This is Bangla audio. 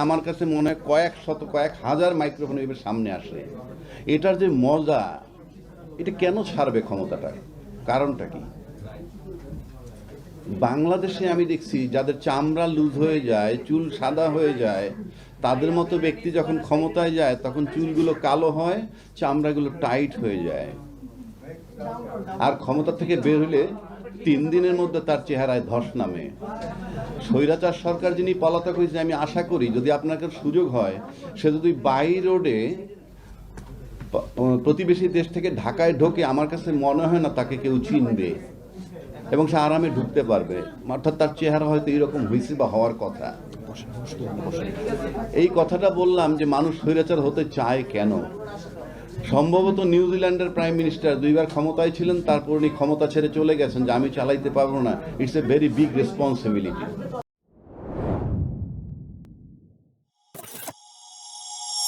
আমার কাছে মনে হয় কয়েক হাজার মাইক্রোফোন এবার সামনে আসে। এটার যে মজা, এটা কেন ছাড়বে ক্ষমতাটা? কারণটা কি? বাংলাদেশে আমি দেখছি যাদের চামড়া লুজ হয়ে যায়, চুল সাদা হয়ে যায়, তাদের মতো ব্যক্তি যখন ক্ষমতায় যায় তখন চুলগুলো কালো হয়, চামড়াগুলো টাইট হয়ে যায়, আর ক্ষমতা থেকে বের হলে 3 দিনের মধ্যে তার চেহারায় ধস নামে। স্বৈরাচার সরকার যিনি পলাতক হয়েছে, আমি আশা করি যদি আপনার সুযোগ হয়, সে যদি বাই রোডে প্রতিবেশী দেশ থেকে ঢাকায় ঢোকে, আমার কাছে মনে হয় না তাকে কেউ চিনবে এবং সে আরামে ঢুকতে পারবে। অর্থাৎ তার চেহারা হয়তো এইরকম হয়েছে বা হওয়ার কথা। এই কথাটা বললাম যে মানুষ স্বৈরাচার হতে চায় কেন। সম্ভবত নিউজিল্যান্ডের প্রাইম মিনিস্টার 2 বার ক্ষমতায় ছিলেন, তারপর উনি ক্ষমতা ছেড়ে চলে গেছেন যে আমি চালাইতে পারবো না। It's a very big responsibility.